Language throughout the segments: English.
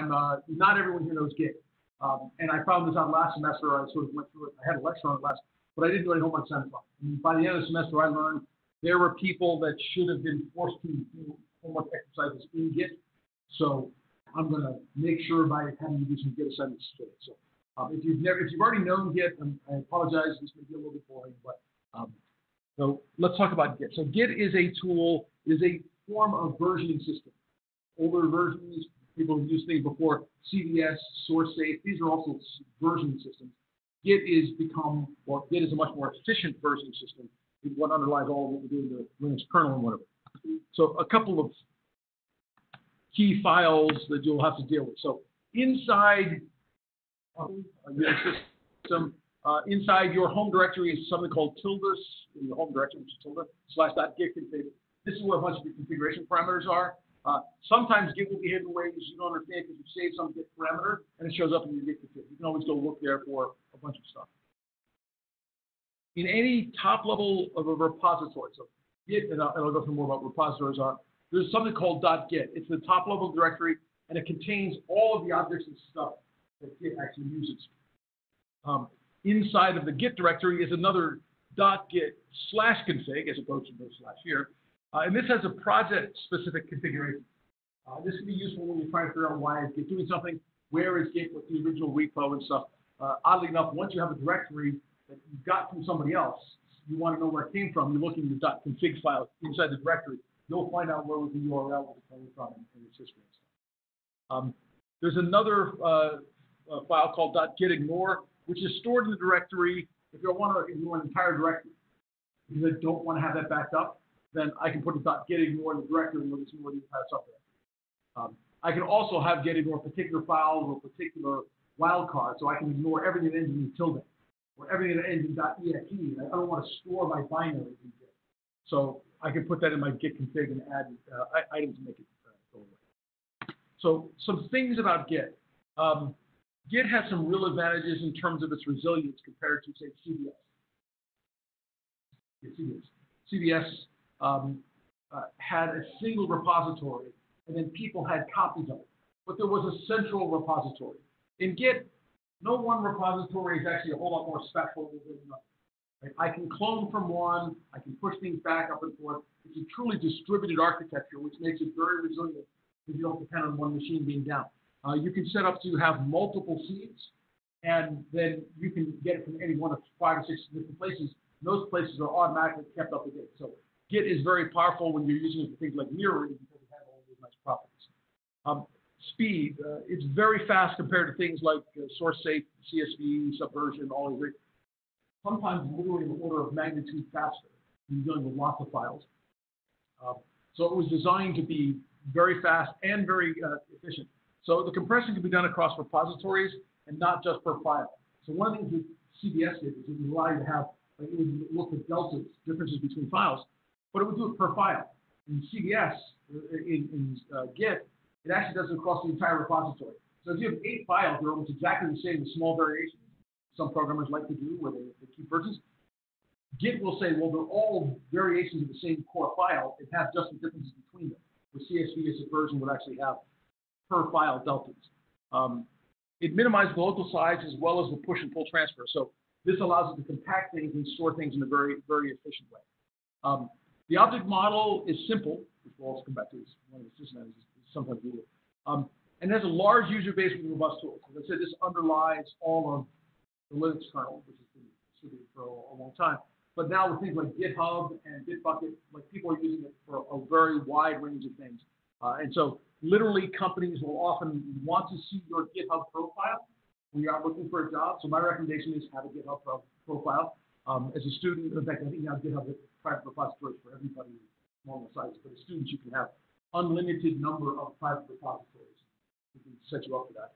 not everyone here knows Git. And I found this out last semester. I sort of went through it. I had a lecture on it last, but I didn't do any homework assignments on it. And by the end of the semester, I learned there were people that should have been forced to do homework exercises in Git. So I'm going to make sure by having you do some Git assignments today. So if you've already known Git, I apologize. This may be a little bit boring, but so let's talk about Git. So Git is a tool, is a form of versioning system. Older versions, people have used things before, CVS, SourceSafe, these are also versioning systems. Git is a much more efficient versioning system. It's what underlies all of what we do in the Linux kernel and whatever. So a couple of key files that you'll have to deal with. So inside your system, inside your home directory is something called tildes, in the home directory, which is tilde, /.git config. This is where a bunch of your configuration parameters are. Sometimes Git will behave in ways you don't understand because you save some Git parameter and it shows up in your Git config. You can always go look there for a bunch of stuff. In any top level of a repository, so Git, and I'll go through more about repositories, there's something called .git. It's the top level directory, and it contains all of the objects and stuff that Git actually uses. Inside of the Git directory is another .git/config, as opposed to no slash here. And this has a project-specific configuration. This can be useful when you're trying to figure out why is Git doing something, where is Git, what's the original repo and stuff. Oddly enough, once you have a directory that you got from somebody else, you want to know where it came from, you look in your .config file inside the directory, you'll find out where was the URL was coming from in its history and stuff. There's another file called .gitignore, which is stored in the directory. If you want to ignore an entire directory, because I don't want to have that backed up, then I can put a .gitignore in the directory and we'll just ignore the entire subdirectory. I can also have gitignore particular files or particular wildcard, so I can ignore everything that ends in tilde or everything that ends in .exe. I don't want to store my binaries in Git. So I can put that in my Git config and add items to make it go away. So some things about Git. Git has some real advantages in terms of its resilience compared to, say, CVS. CVS had a single repository, and then people had copies of it. But there was a central repository. In Git, no one repository is actually a whole lot more special than another. Right? I can clone from one. I can push things back up and forth. It's a truly distributed architecture, which makes it very resilient because you don't depend on one machine being down. You can set up to have multiple seeds, and then you can get it from any one of 5 or 6 different places. Those places are automatically kept up to date. So Git is very powerful when you're using it for things like mirroring because it has all those nice properties. Speed, it's very fast compared to things like SourceSafe, CSV, Subversion, all of it. Sometimes literally in the order of magnitude faster. You're dealing with lots of files. So it was designed to be very fast and very efficient. So the compression can be done across repositories and not just per file. So one of the things that CVS did is it would allow you to have, it would look at deltas, differences between files, but it would do it per file. In CVS, in Git, it actually does it across the entire repository. So if you have 8 files, they're almost exactly the same with small variations. Some programmers like to do where they keep versions. Git will say, well, they're all variations of the same core file. It has just the differences between them. With CSV, as a version would actually have per file deltas. It minimizes the local size as well as the push and pull transfer. So this allows it to compact things and store things in a very, very efficient way. The object model is simple, which we'll also come back to. Is one of the system is sometimes Google. And has a large user base with robust tools. As I said, this underlies all of the Linux kernel, which has been distributed for a long time. But now with things like GitHub and Bitbucket, like people are using it for a very wide range of things. And so literally companies will often want to see your GitHub profile when you are looking for a job. So my recommendation is have a GitHub profile. As a student, in fact, I think now GitHub is private repositories for everybody along the sites. But as students, you can have unlimited number of private repositories. We can set you up for that.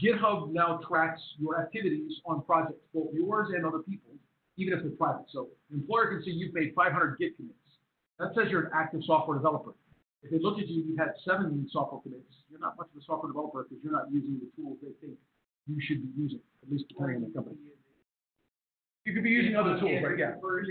GitHub now tracks your activities on projects, both yours and other people's, even if they're private. So the employer can see you've made 500 Git commits. That says you're an active software developer. If they look at you, you've had 7 software commits. You're not much of a software developer because you're not using the tools they think you should be using, at least depending on the company. You could be using other tools, right? Yeah. Right.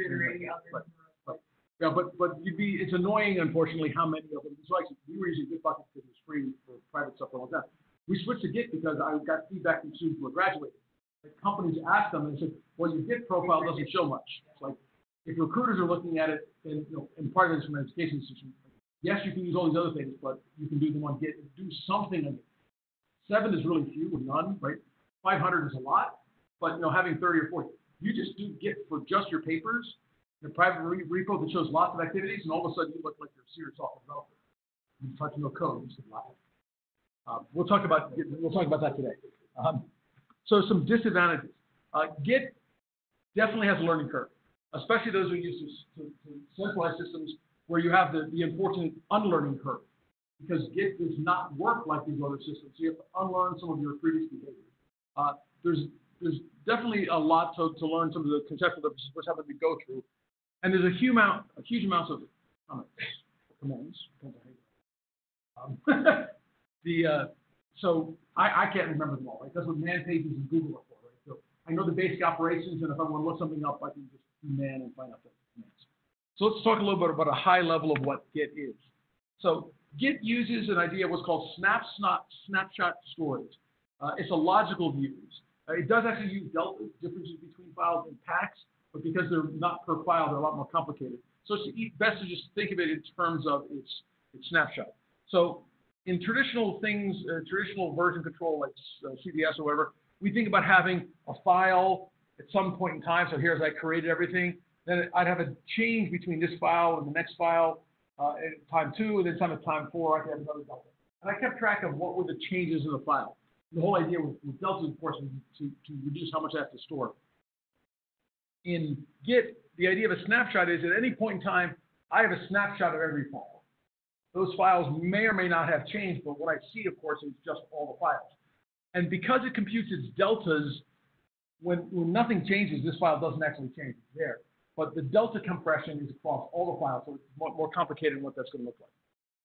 Yeah, but it's annoying, unfortunately, how many of them. So actually, we were using Git buckets because it was free for private stuff all the time. We switched to Git because I got feedback from students who were graduating. Like companies asked them and said, "Well, your Git profile doesn't show much." It's like if recruiters are looking at it, and and part of this from an education institution, yes, you can use all these other things, but you can do them on Git. Do something on Git. 7 is really few, or none, right? 500 is a lot, but having 30 or 40, you just do Git for just your papers. A private repo that shows lots of activities, and all of a sudden you look like you're a serious software developer. You touch no code, you just lie. We'll talk about that today. So some disadvantages. Git definitely has a learning curve, especially those who use to centralized systems where you have the unfortunate unlearning curve, because Git does not work like these other systems. So you have to unlearn some of your previous behavior. There's definitely a lot to learn some of the conceptual differences, which happen to go through. And there's a huge amount of commands. So I can't remember them all, right? That's what man pages and Google are for, right? So I know the basic operations, and if I want to look something up, I can just do man and find out the commands. So let's talk a little bit about a high level of what Git is. So Git uses an idea of what's called snapshot storage. It's a logical use. It does actually use deltas, differences between files and packs, but because they're not per file, they're a lot more complicated. So it's best to just think of it in terms of its snapshot. So in traditional things, traditional version control like CVS or whatever, we think about having a file at some point in time. So here's I created everything. Then I'd have a change between this file and the next file at time 2, and then some at time 4. I could have another delta. And I kept track of what were the changes in the file. The whole idea with deltas, of course, was to reduce how much I have to store. In Git, the idea of a snapshot is at any point in time, I have a snapshot of every file. Those files may or may not have changed, but what I see, of course, is just all the files. And because it computes its deltas, when nothing changes, this file doesn't actually change. It's there. But the delta compression is across all the files, so it's more complicated than what that's going to look like.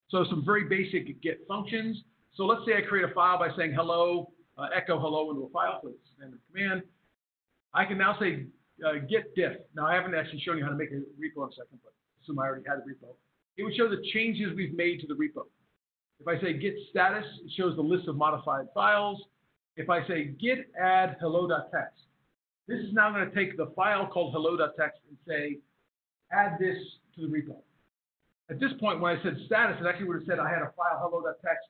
So some very basic Git functions. So let's say I create a file by saying hello, echo hello into a file, so it's a standard command. I can now say git diff. Now, I haven't actually shown you how to make a repo in a second, but assume I already had a repo. It would show the changes we've made to the repo. If I say git status, it shows the list of modified files. If I say git add hello.txt, this is now going to take the file called hello.txt and say, add this to the repo. At this point, when I said status, it actually would have said I had a file hello.txt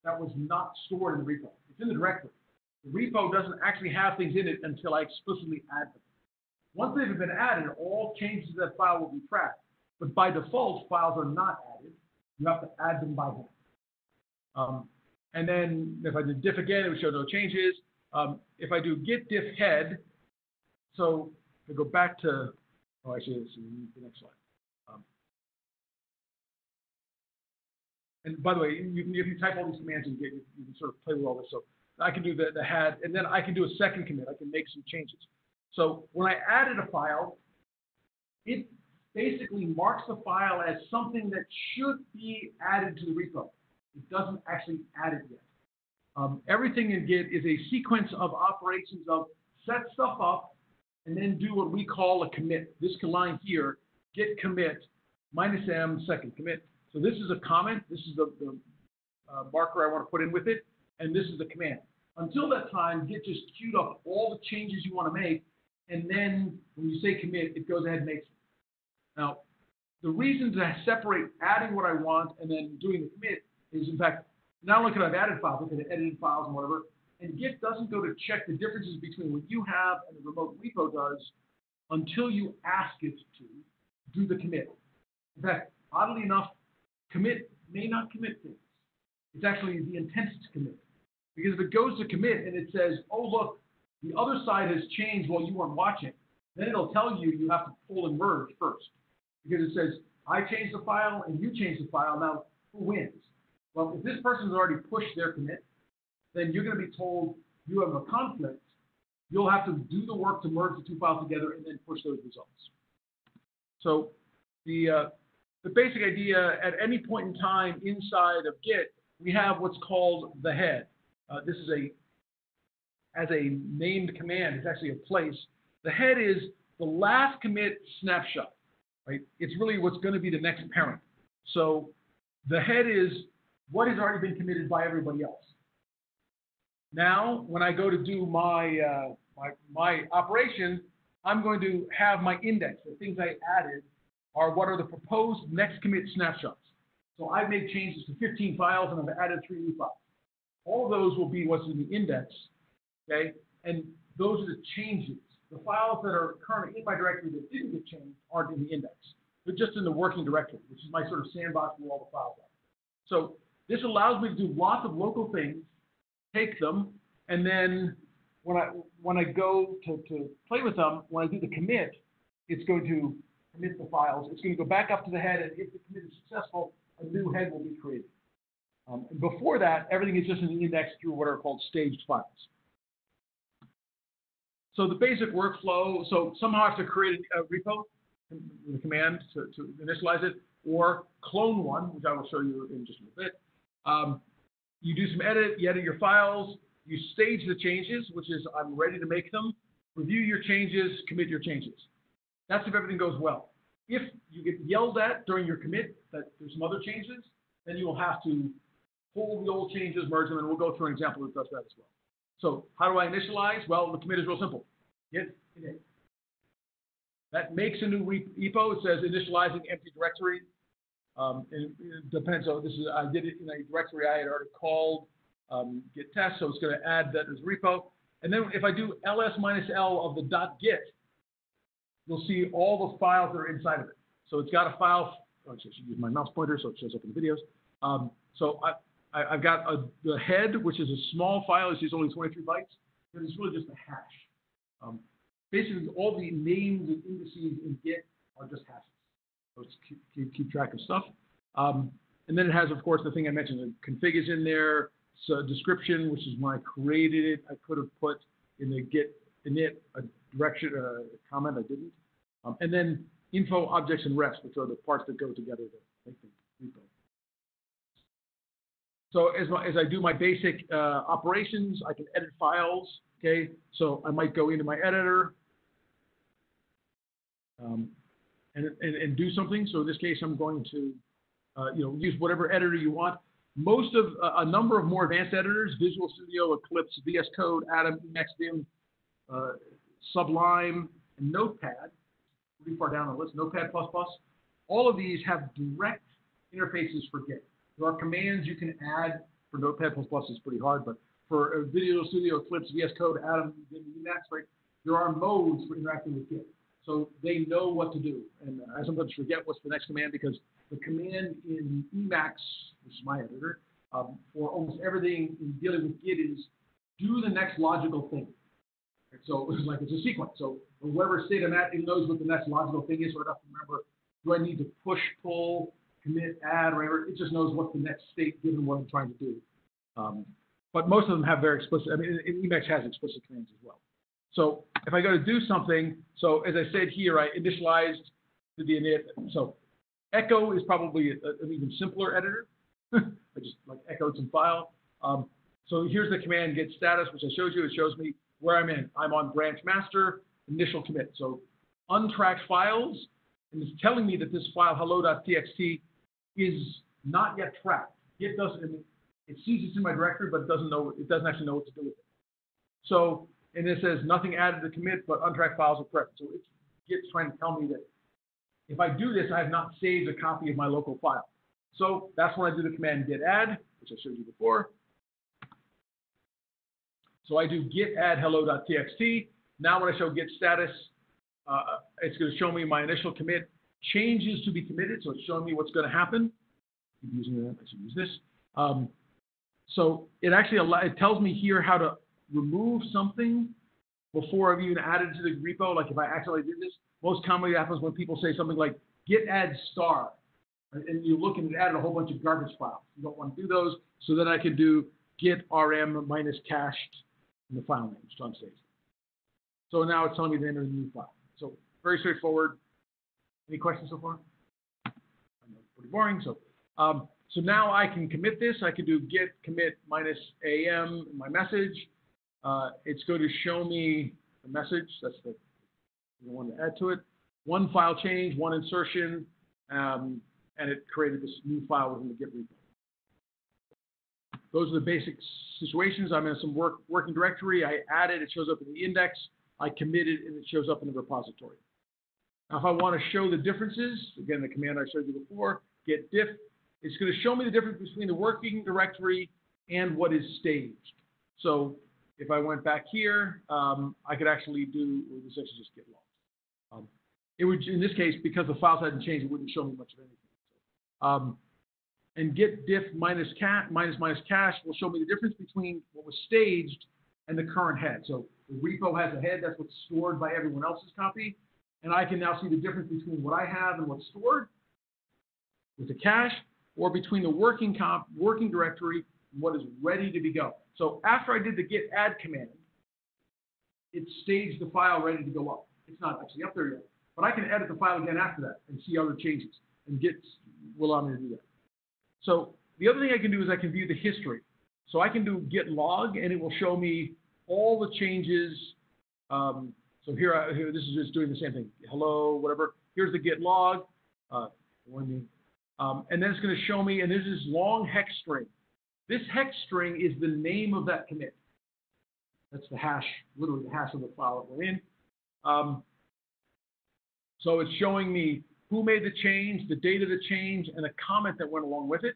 that was not stored in the repo. It's in the directory. The repo doesn't actually have things in it until I explicitly add them. Once they've been added, all changes to that file will be tracked. But by default, files are not added. You have to add them by hand. And then if I did diff again, it would show no changes. If I do git diff head, so if I go back to, oh, actually, this is the next slide. And by the way, if you type all these commands in Git, you can sort of play with all this. So I can do the had, and then I can do a second commit. I can make some changes. So when I added a file, it basically marks the file as something that should be added to the repo. It doesn't actually add it yet. Everything in Git is a sequence of operations of set stuff up and then do what we call a commit. This line here, git commit -m second commit. So this is a comment. This is the marker I want to put in with it, and this is the command. Until that time, Git just queued up all the changes you want to make, and then when you say commit, it goes ahead and makes it. Now, the reason to separate adding what I want and then doing the commit is, in fact, not only can I have added files, I can have edited files and whatever, and Git doesn't go to check the differences between what you have and the remote repo does until you ask it to do the commit. In fact, oddly enough, commit may not commit things. It's actually the intent to commit. Because if it goes to commit and it says, oh, look, the other side has changed while you weren't watching, then it'll tell you you have to pull and merge first. Because it says, I changed the file and you changed the file, now who wins? Well, if this person's already pushed their commit, then you're going to be told you have a conflict. You'll have to do the work to merge the two files together and then push those results. So the basic idea, at any point in time inside of Git, we have what's called the head. This is as a named command. It's actually a place. The head is the last commit snapshot. right? It's really what's going to be the next parent. So the head is what has already been committed by everybody else. Now, when I go to do my my operation, I'm going to have my index. The things I added are what are the proposed next commit snapshots. So I've made changes to 15 files and I've added 3 new files. All of those will be what's in the index, okay? And those are the changes. The files that are currently in my directory that didn't get changed aren't in the index. They're just in the working directory, which is my sort of sandbox where all the files are. So this allows me to do lots of local things, take them, and then when I go to play with them, when I do the commit, it's going to commit the files. It's going to go back up to the head, and if the commit is successful, a new head will be created. And before that, everything is just in the index through what are called staged files. So the basic workflow, so somehow I have to create a repo with a command to initialize it, or clone one, which I will show you in just a little bit. You do some edit, you edit your files, you stage the changes, which is I'm ready to make them, review your changes, commit your changes. That's if everything goes well. If you get yelled at during your commit that there's some other changes, then you will have to pull the old changes, merge them, and we'll go through an example that does that as well. So how do I initialize? Well, the commit is real simple. Git init. That makes a new repo. It says initializing empty directory. And it depends. So this is I did it in a directory I had already called git test, so it's going to add that as repo. And then if I do ls-l of the .git, you'll see all the files that are inside of it. So it's got a file. I should use my mouse pointer so it shows up in the videos. So I've got the head, which is a small file. It's only 23 bytes, but it's really just a hash. Basically, all the names and indices in Git are just hashes. So it's keep track of stuff. And then it has, of course, the thing I mentioned. The config is in there. So description, which is when I created it, I could have put in the Git init a direction, comment. I didn't. And then info, objects, and rest, which are the parts that go together to make the repo. So as I do my basic operations, I can edit files. Okay, so I might go into my editor and do something. So in this case, I'm going to use whatever editor you want. Most of a number of more advanced editors: Visual Studio, Eclipse, VS Code, Atom, Emacs, Vim, Sublime, and Notepad. Pretty far down the list. Notepad++. All of these have direct interfaces for Git. There are commands you can add for Notepad++. Is pretty hard, but for Visual Studio, Eclipse, VS Code, Atom, Vim, Emacs, right? There are modes for interacting with Git, so they know what to do. And I sometimes forget what's the next command because the command in Emacs, which is my editor, for almost everything in dealing with Git is do the next logical thing. And so it's like it's a sequence. So whatever state I'm at, it knows what the next logical thing is. So I have to remember: do I need to push, pull, commit, add, whatever? It just knows what's the next state given what I'm trying to do. But most of them have very explicit. I mean, Emacs has explicit commands as well. So if I go to do something, so as I said here, I initialized the init. So echo is probably an even simpler editor. I just like echoed some file. So here's the command git status, which I showed you. It shows me where I'm in. I'm on branch master, initial commit. So untracked files, and it's telling me that this file hello.txt is not yet tracked. Git doesn't. I mean, it sees it's in my directory, but it doesn't know. It doesn't actually know what to do with it. So, and it says nothing added to commit, but untracked files are present. So Git's trying to tell me that if I do this, I have not saved a copy of my local file. So that's when I do the command git add, which I showed you before. So I do git add hello.txt. Now when I show git status, it's going to show me my initial commit changes to be committed. So it's showing me what's going to happen. Keep using that. I should use this. So it actually it tells me here how to remove something before I've even added to the repo. Like if I accidentally did this, most commonly happens when people say something like git add star, and you look and it added a whole bunch of garbage files. You don't want to do those. So then I can do git rm minus cached in the file name, which is unstaged. So now it's telling me to enter the new file. So very straightforward. Any questions so far? I know it's pretty boring. So so now I can commit this. I can do git commit minus am in my message. It's going to show me the message. That's the one to add to it. one file change, one insertion, and it created this new file within the Git repo. Those are the basic situations. I'm in some working directory. I added, it shows up in the index. I committed, and it shows up in the repository. Now, if I want to show the differences, again, the command I showed you before, git diff, it's going to show me the difference between the working directory and what is staged. So if I went back here, I could actually do, or this actually just git logs. It would, in this case, because the files hadn't changed, it wouldn't show me much of anything. And git diff minus cache will show me the difference between what was staged and the current head. So the repo has a head, that's what's stored by everyone else's copy. And I can now see the difference between what I have and what's stored with the cache, or between the working directory and what is ready to be go. So after I did the git add command, it staged the file ready to go up. It's not actually up there yet, but I can edit the file again after that and see other changes, and Git will allow me to do that. So the other thing I can do is I can view the history. So I can do git log, and it will show me all the changes. So here, this is just doing the same thing. Hello, whatever. Here's the git log. And then it's going to show me, and there's this long hex string. This hex string is the name of that commit. That's the hash, literally the hash of the file that we're in. So it's showing me who made the change, the date of the change, and a comment that went along with it.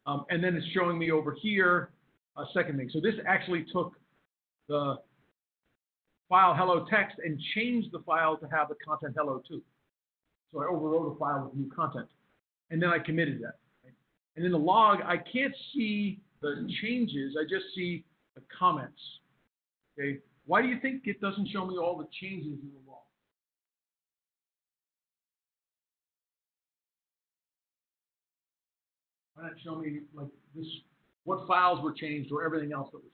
And then it's showing me over here a second thing. So this actually took the file hello text and changed the file to have the content hello too. So I overwrote a file with new content. And then I committed that. Right? And in the log, I can't see the changes. I just see the comments. Okay. Why do you think it doesn't show me all the changes in the log? Why not show me like this, what files were changed or everything else that was changed?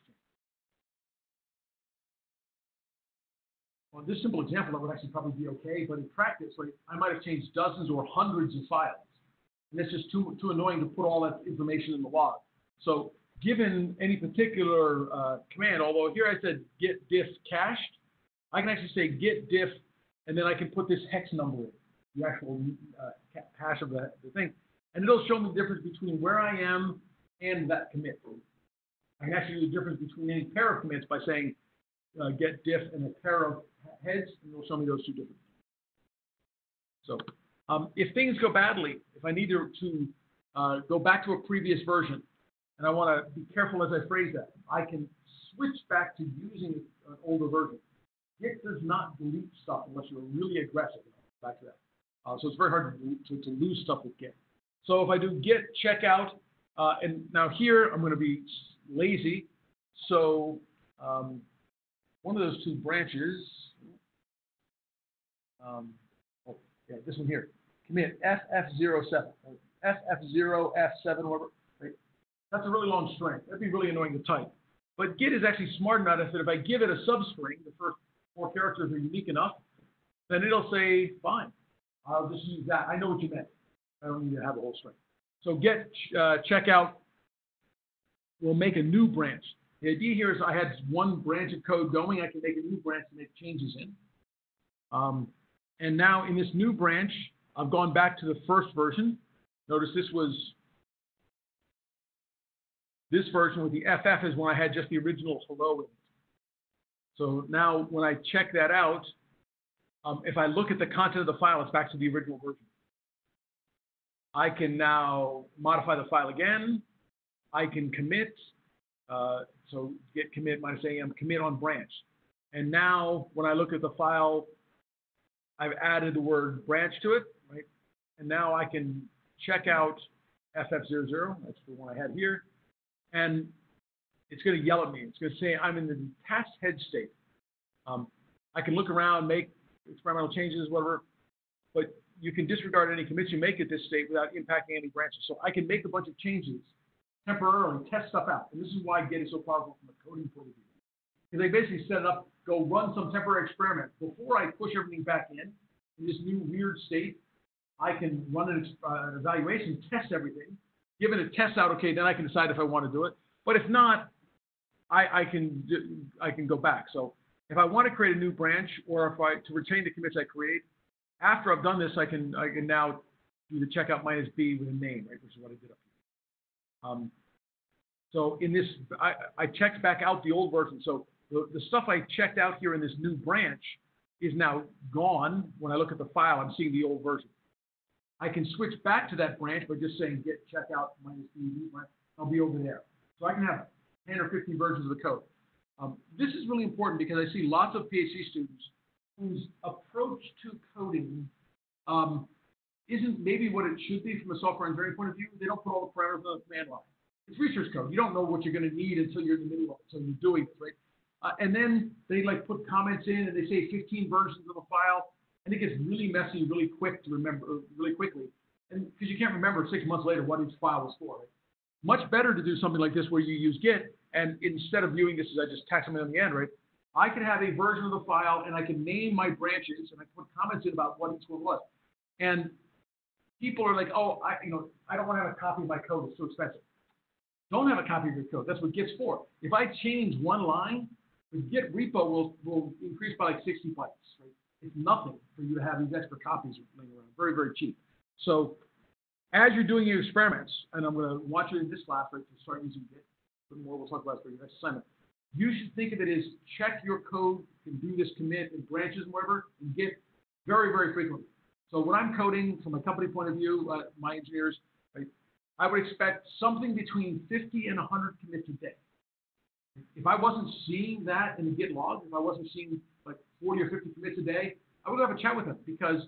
Well, in this simple example, that would actually probably be okay, but in practice, like, I might have changed dozens or hundreds of files. And it's just too annoying to put all that information in the log. So given any particular command, although here I said git diff cached, I can actually say git diff, and then I can put this hex number in, the actual hash of the thing. And it'll show me the difference between where I am and that commit. I can actually do the difference between any pair of commits by saying get diff and a pair of heads, and it'll show me those two differences. So if things go badly, if I need to go back to a previous version, and I want to be careful as I phrase that, I can switch back to using an older version. Git does not delete stuff unless you're really aggressive. Back to that. So it's very hard to lose stuff with Git. So if I do git checkout, and now here I'm going to be lazy. So one of those two branches, yeah, this one here, commit FF07, FF0F7, whatever. Right? That's a really long string. That'd be really annoying to type. But Git is actually smart enough that if I give it a substring, the first 4 characters are unique enough, then it'll say, fine, I'll just use that. I know what you meant. I don't need to have a whole string. So git checkout will make a new branch. The idea here is I had one branch of code going. I can make a new branch to make changes in. And now in this new branch, I've gone back to the first version. Notice this version with the FF is when I had just the original hello in it. So now when I check that out, if I look at the content of the file, it's back to the original version. I can now modify the file again. I can commit. So git commit minus AM, commit on branch. And now when I look at the file, I've added the word branch to it, right? And now I can check out FF00, that's the one I had here. And it's going to yell at me. It's going to say I'm in the detached head state. I can look around, make experimental changes, whatever, but you can disregard any commits you make at this state without impacting any branches. So I can make a bunch of changes temporarily, test stuff out. And this is why Git is so powerful from a coding point of view. Because they basically set it up, go run some temporary experiment. Before I push everything back in this new weird state, I can run an evaluation, test everything, give it a test out, okay, then I can decide if I want to do it. But if not, I can go back. So if I want to create a new branch, or to retain the commits I create, after I've done this, I can now do the checkout minus B with a name, right, which is what I did up here. So in this, I checked back out the old version. So the stuff I checked out here in this new branch is now gone. When I look at the file, I'm seeing the old version. I can switch back to that branch by just saying git checkout minus B. I'll be over there. So I can have 10 or 15 versions of the code. This is really important because I see lots of PhD students whose approach to coding isn't maybe what it should be from a software engineering point of view. They don't put all the parameters on the command line. It's research code. You don't know what you're going to need until you're in the middle of it, so you're doing it, right? And then they like put comments in and they say 15 versions of a file, and it gets really messy really quick to remember, really quickly, and because you can't remember 6 months later what each file was for. Right? Much better to do something like this where you use Git, and instead of viewing this as I just tack something on the end, right? I can have a version of the file, and I can name my branches, and I can put comments in about what each one was. And people are like, oh, I don't want to have a copy of my code. It's too expensive. Don't have a copy of your code. That's what Git's for. If I change one line, the Git repo will increase by like 60 bytes. Right? It's nothing for you to have these extra copies laying around. Very, very cheap. So as you're doing your experiments, and I'm going to watch it in this class, right, to start using Git, but more we'll talk about it for your next assignment. You should think of it as check your code and do this commit and branches and whatever in Git very, very frequently. So when I'm coding from a company point of view, my engineers, right, I would expect something between 50 and 100 commits a day. If I wasn't seeing that in the Git log, if I wasn't seeing like 40 or 50 commits a day, I would have a chat with them because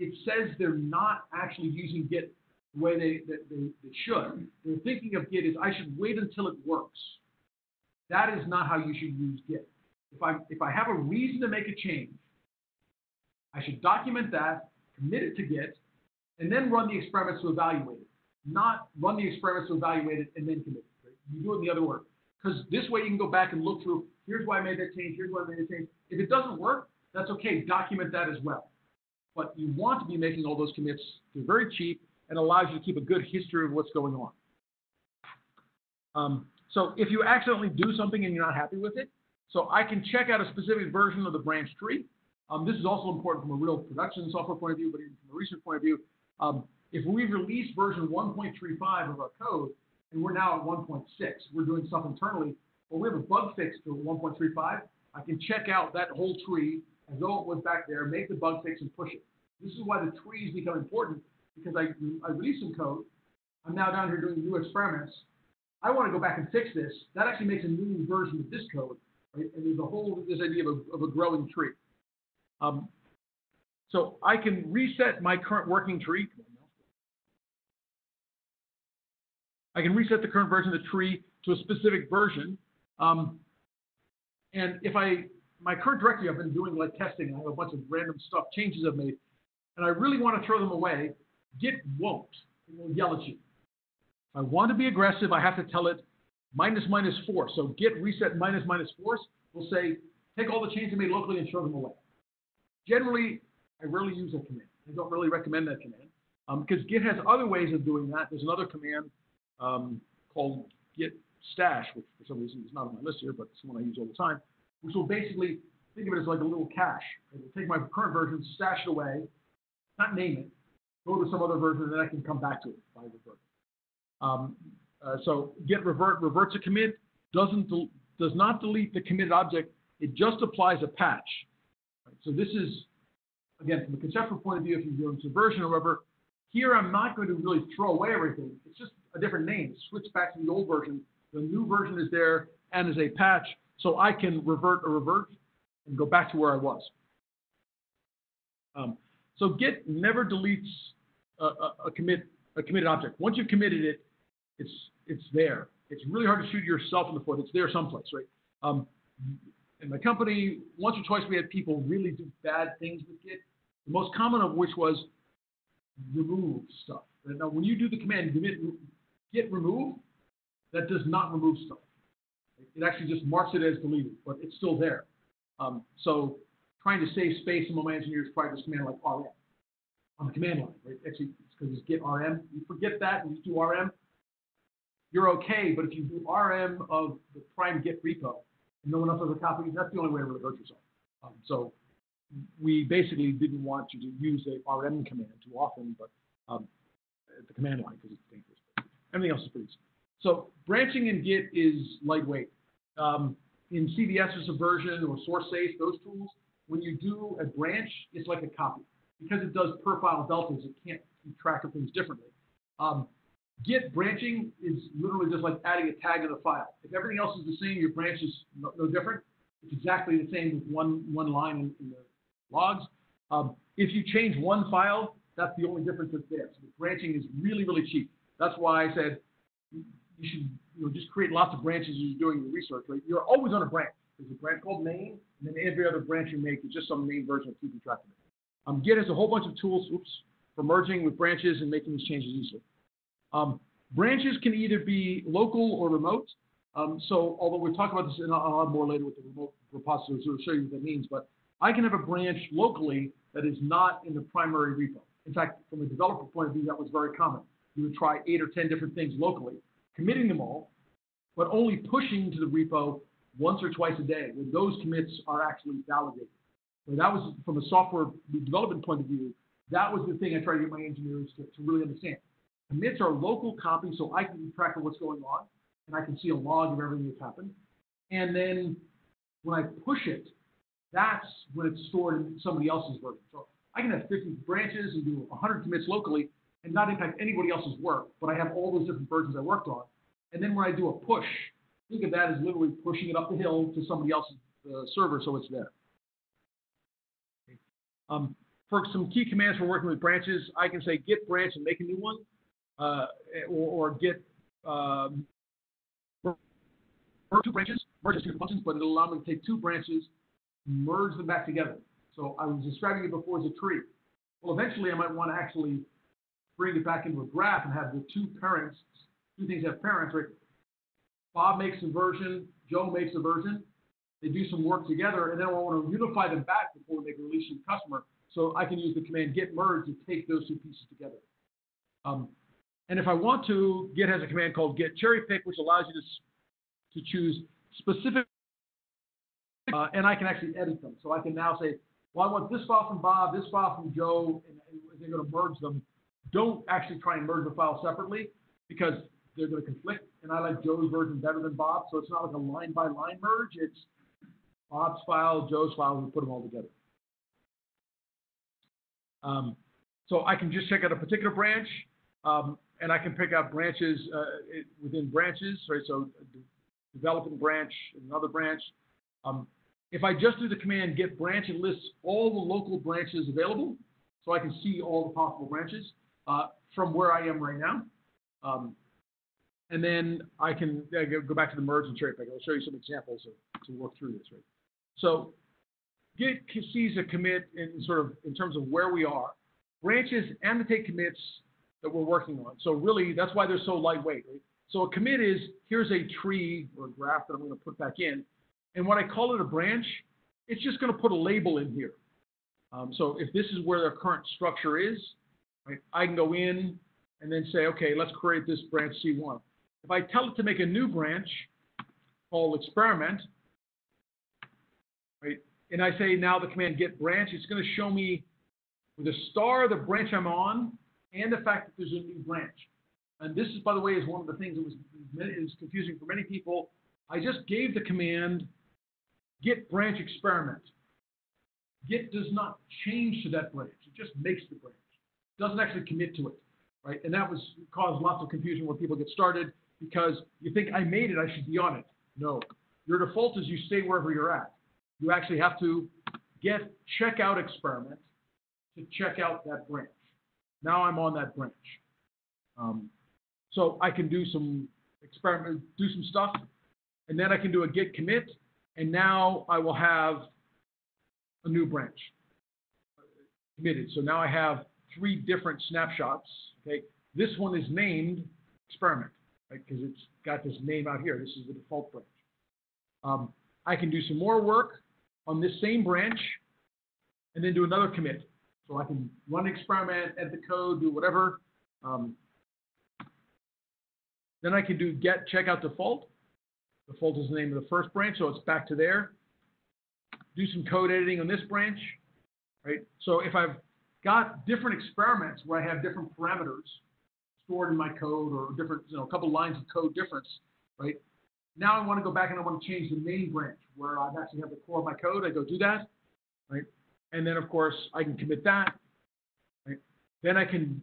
it says they're not actually using Git the way they should. They're thinking of Git as I should wait until it works. That is not how you should use Git. If I have a reason to make a change, I should document that, commit it to Git, and then run the experiments to evaluate it. Not run the experiments to evaluate it and then commit it. Right? You do it in the other order. Because this way you can go back and look through, here's why I made that change, here's why I made that change. If it doesn't work, that's okay. Document that as well. But you want to be making all those commits. They're very cheap and allows you to keep a good history of what's going on. So if you accidentally do something and you're not happy with it, so I can check out a specific version of the branch tree. This is also important from a real production software point of view, but even from a research point of view. If we've released version 1.35 of our code, and we're now at 1.6, we're doing stuff internally, but we have a bug fix to 1.35, I can check out that whole tree as though it was back there, make the bug fix, and push it. This is why the trees become important, because I release some code. I'm now down here doing new experiments. I want to go back and fix this. That actually makes a new version of this code, right? And there's this idea of a growing tree. So I can reset my current working tree. I can reset the current version of the tree to a specific version. And if my current directory, I've been doing like testing. I have a bunch of random stuff, changes I've made, and I really want to throw them away. Git won't. It will yell at you. If I want to be aggressive, I have to tell it -4. So git reset -4 will say, take all the changes I made locally and throw them away. Generally, I rarely use that command. I don't really recommend that command because Git has other ways of doing that. There's another command called Git stash, which for some reason is not on my list here, but it's one I use all the time, which will basically think of it as like a little cache. It will take my current version, stash it away, not name it, go to some other version, and then I can come back to it by revert. So Git revert reverts a commit, does not delete the committed object. It just applies a patch. Right? So this is, again, from a conceptual point of view, if you're doing subversion or whatever, here I'm not going to really throw away everything. It's just a different name. Switch back to the old version. The new version is there and is a patch, so I can revert and go back to where I was. So Git never deletes a committed object. Once you've committed it, it's there. It's really hard to shoot yourself in the foot. It's there someplace, right? In my company, once or twice we had people really do bad things with Git. The most common of which was remove stuff. Now, when you do the command git remove, that does not remove stuff. It actually just marks it as deleted, but it's still there. So trying to save space, some of my engineers try this command like rm on the command line, right? Actually, it's because it's git rm. You forget that and you do rm, you're okay. But if you do rm of the prime Git repo and no one else has a copy, that's the only way to really hurt yourself. So we basically didn't want you to use a rm command too often, but at the command line because it's dangerous. Everything else is pretty easy. So branching in Git is lightweight. In CVS Subversion or source safe, those tools, when you do a branch, it's like a copy. Because it does per file deltas, it can't keep track of things differently. Git branching is literally just like adding a tag to the file. If everything else is the same, your branch is no different. It's exactly the same with one line in the logs. If you change one file, that's the only difference that's there. So the branching is really, really cheap. That's why I said you should just create lots of branches as you're doing your research. Right? You're always on a branch. There's a branch called main, and then every other branch you make is just some main version of keeping track of it. Git has a whole bunch of tools for merging with branches and making these changes easily. Branches can either be local or remote. So although we'll talk about this a lot more later with the remote repositories, so we'll show you what that means, but I can have a branch locally that is not in the primary repo. In fact, from a developer point of view, that was very common. You would try 8 or 10 different things locally, committing them all, but only pushing to the repo once or twice a day when those commits are actually validated. So that was, from a software development point of view, that was the thing I try to get my engineers to really understand. Commits are local copies, so I can keep track of what's going on, and I can see a log of everything that's happened. And then when I push it, that's when it's stored in somebody else's version. So I can have 50 branches and do 100 commits locally and not impact anybody else's work, but I have all those different versions I worked on. And then when I do a push, think of that as literally pushing it up the hill to somebody else's server so it's there. Okay. For some key commands for working with branches, I can say git branch and make a new one, or git two branches, merge two functions, but it'll allow me to take 2 branches, merge them back together. So I was describing it before as a tree. Well, eventually I might want to actually bring it back into a graph and have the 2 parents, 2 things have parents, right? Bob makes a version, Joe makes a version, they do some work together, and then I want to unify them back before we make a release to the customer. So I can use the command git merge to take those 2 pieces together. And if I want to, Git has a command called git cherry pick, which allows you to choose specific, and I can actually edit them. So I can now say, well, I want this file from Bob, this file from Joe, and they're going to merge them. Don't actually try and merge the files separately because they're going to conflict, and I like Joe's version better than Bob's, so it's not like a line-by-line merge. It's Bob's file, Joe's file, and we put them all together. So I can just check out a particular branch, and I can pick out branches within branches, right? So developing branch, another branch. If I just do the command git branch, it lists all the local branches available, so I can see all the possible branches from where I am right now. And then I can go back to the merge and cherry pick. I'll show you some examples to work through this, right? So Git sees a commit in terms of where we are, branches and the take commits that we're working on. So really, that's why they're so lightweight, right? So a commit is, here's a tree or a graph that I'm going to put back in. And when I call it a branch, it's just going to put a label in here. So if this is where their current structure is, right, I can go in and then say, okay, let's create this branch C1. If I tell it to make a new branch called experiment, right, and I say now the command git branch, it's going to show me with a star the branch I'm on and the fact that there's a new branch. And this is, by the way, is one of the things that is confusing for many people. I just gave the command git branch experiment. Git does not change to that branch. It just makes the branch. It doesn't actually commit to it, right? And that caused lots of confusion when people get started because you think I made it, I should be on it. No. Your default is you stay wherever you're at. You actually have to get checkout experiment to check out that branch. Now I'm on that branch. So I can do some experiment, do some stuff, and then I can do a git commit, and now I will have a new branch committed. So now I have 3 different snapshots. Okay, this one is named experiment, right? Because it's got this name out here. This is the default branch. I can do some more work on this same branch, and then do another commit. So I can run an experiment, edit the code, do whatever. Then I can do get checkout default. Default is the name of the first branch, so it's back to there. Do some code editing on this branch, right? So if I've got different experiments where I have different parameters stored in my code or different, a couple lines of code difference, right? Now I want to go back and I want to change the main branch where I actually have the core of my code. I go do that, right? And then of course I can commit that, right? Then I can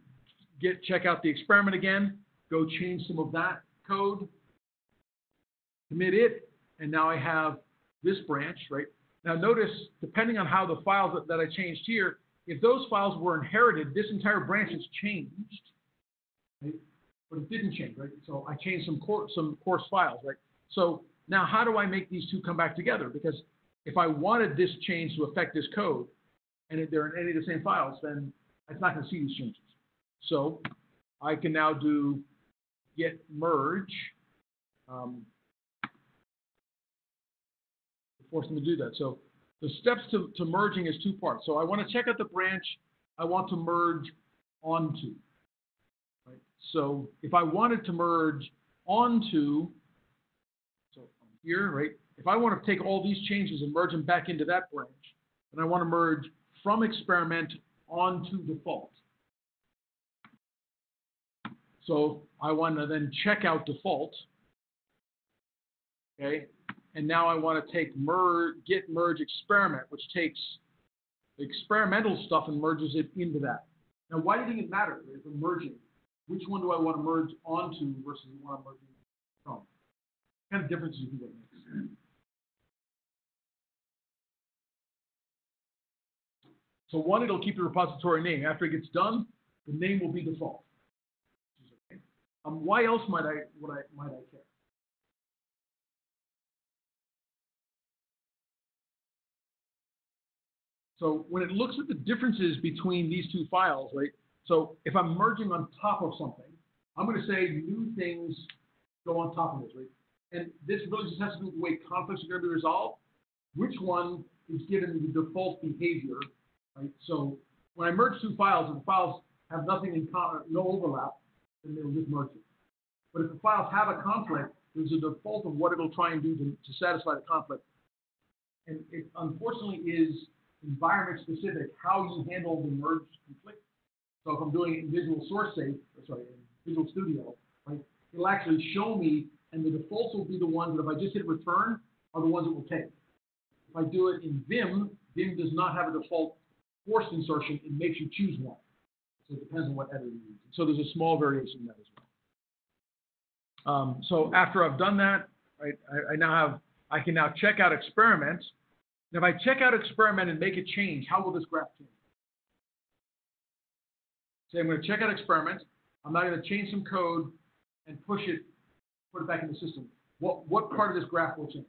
check out the experiment again, go change some of that code, commit it, and now I have this branch, right? Now notice, depending on how the files that I changed here, if those files were inherited, this entire branch has changed, right? But it didn't change, right? So I changed some course files, right? So now how do I make these two come back together? Because if I wanted this change to affect this code, and if they're in any of the same files, then it's not going to see these changes. So I can now do git merge, force them to do that. So the steps to merging is two parts. So I want to check out the branch I want to merge onto. Right? So if I wanted to merge onto, so here, right? If I want to take all these changes and merge them back into that branch, then I want to merge from experiment onto default. So I want to then check out default. Okay. And now I want to take git merge experiment, which takes the experimental stuff and merges it into that. Now, why do you think it matters if I'm merging? Which one do I want to merge onto versus the one I'm merging from? What kind of differences do you think that makes? So one, it'll keep the repository name. After it gets done, the name will be default. Okay. Why else might I care? So when it looks at the differences between these two files, right? So if I'm merging on top of something, I'm going to say new things go on top of this, right? And this really just has to do with the way conflicts are going to be resolved. Which one is given the default behavior, right? So when I merge two files, if the files have nothing in common, no overlap, then they'll just merge it. But if the files have a conflict, there's a default of what it'll try and do to satisfy the conflict. And it unfortunately is environment specific how you handle the merge conflict. So if I'm doing it in Visual Studio, right, it'll actually show me, and the defaults will be the ones that if I just hit return are the ones it will take. If I do it in Vim, Vim does not have a default forced insertion. It makes you choose one. So it depends on what editor you use. So there's a small variation in that as well. So after I've done that, right, I can now check out experiments. Now, if I check out experiment and make a change, how will this graph change? Say I'm going to check out experiment. I'm now going to change some code and put it back in the system. What part of this graph will change?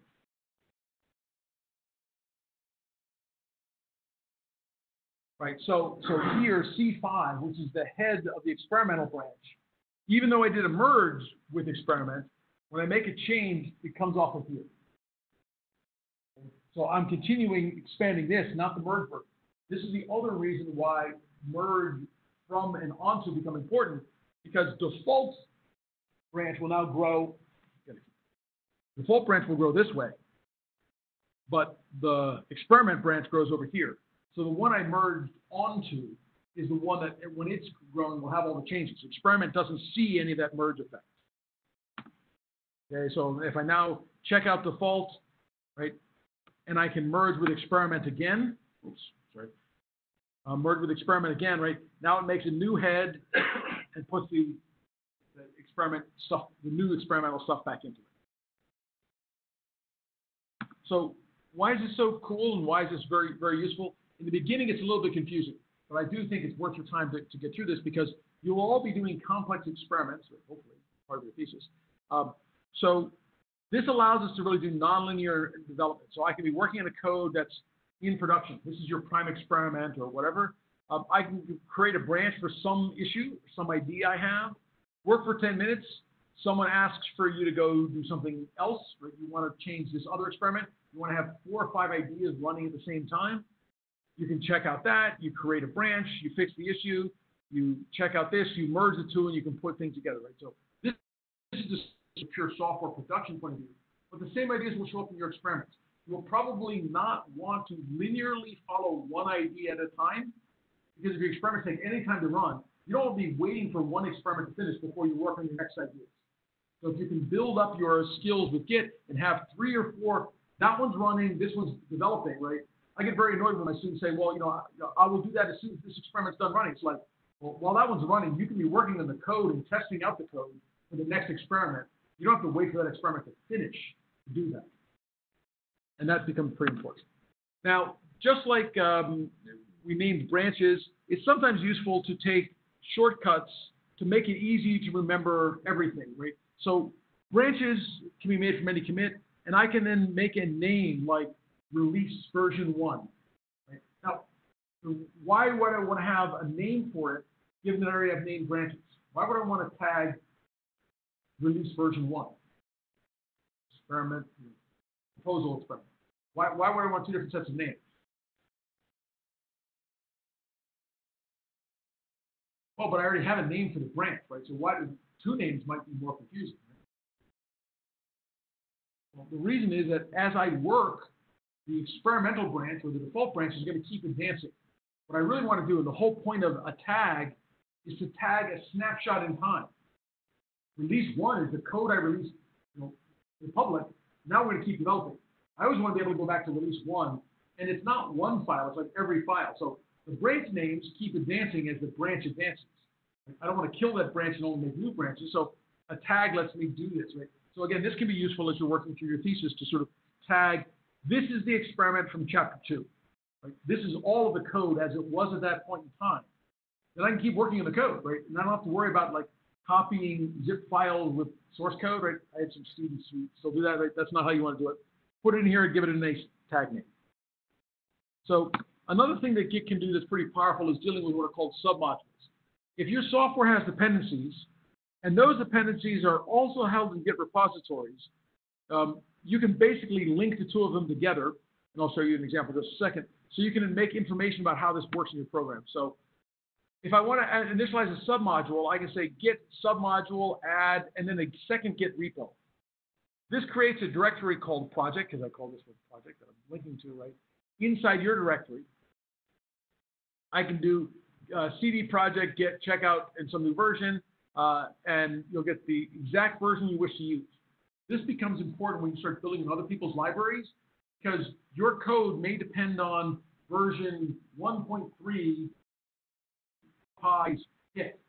Right. So here C5, which is the head of the experimental branch, even though I did a merge with experiment, when I make a change, it comes off of here. So I'm continuing expanding this, not the merge version. This is the other reason why merge from and onto become important, because default branch will now grow. Default branch will grow this way, but the experiment branch grows over here. So the one I merged onto is the one that, when it's growing, will have all the changes. Experiment doesn't see any of that merge effect. Okay, so if I now check out default, right, and I can merge with experiment again. Oops, sorry. Merge with experiment again, right? Now it makes a new head and puts the experiment stuff, the new experimental stuff back into it. So why is this so cool and why is this very, very useful? In the beginning, it's a little bit confusing, but I do think it's worth your time to get through this because you'll all be doing complex experiments, hopefully part of your thesis. So this allows us to really do nonlinear development. So I can be working on a code that's in production. This is your prime experiment or whatever. I can create a branch for some issue, some idea I have, work for 10 minutes. Someone asks for you to go do something else, or you want to change this other experiment. You want to have 4 or 5 ideas running at the same time. You can check out that. You create a branch. You fix the issue. You check out this. You merge the two, and you can put things together. Right. So this is just a pure software production point of view. But the same ideas will show up in your experiments. you'll probably not want to linearly follow one ID at a time, because if your experiments take any time to run, you don't want to be waiting for one experiment to finish before you work on your next ideas. So if you can build up your skills with Git and have 3 or 4, that one's running, this one's developing, right? I get very annoyed when my students say, well, I will do that as soon as this experiment's done running. It's like, well, while that one's running, you can be working on the code and testing out the code for the next experiment. You don't have to wait for that experiment to finish to do that. And that becomes pretty important. Now, just like we named branches, it's sometimes useful to take shortcuts to make it easy to remember everything, right? So branches can be made from any commit, and I can then make a name like release version 1. Right? Now, why would I want to have a name for it, given that I already have named branches? Why would I want to tag release version 1? Experiment, proposal experiment. Why would I want 2 different sets of names? Oh, but I already have a name for the branch, right? So why 2 names might be more confusing. Right? Well, the reason is that as I work, the experimental branch or the default branch is going to keep advancing. What I really want to do, and the whole point of a tag, is to tag a snapshot in time. Release 1 is the code I released, to the public. Now we're going to keep developing. I always want to be able to go back to release 1, and it's not one file; it's like every file. So the branch names keep advancing as the branch advances. I don't want to kill that branch and only make new branches. So a tag lets me do this. Right? So again, this can be useful as you're working through your thesis to sort of tag. This is the experiment from chapter 2. Right? This is all of the code as it was at that point in time. Then I can keep working on the code, right? And I don't have to worry about like copying zip files with source code, right? I have some students who still do that, right? That's not how you want to do it. Put it in here and give it a nice tag name. So another thing that Git can do that's pretty powerful is dealing with what are called submodules. If your software has dependencies, and those dependencies are also held in Git repositories, you can basically link the 2 of them together, and I'll show you an example in just a second, so you can make information about how this works in your program. So if I want to initialize a submodule, I can say git submodule add, and then a second Git repo. This creates a directory called project, because I call this one project that I'm linking to, right? Inside your directory, I can do cd project git checkout and some new version, and you'll get the exact version you wish to use. This becomes important when you start building in other people's libraries, because your code may depend on version 1.3 Pi's Git.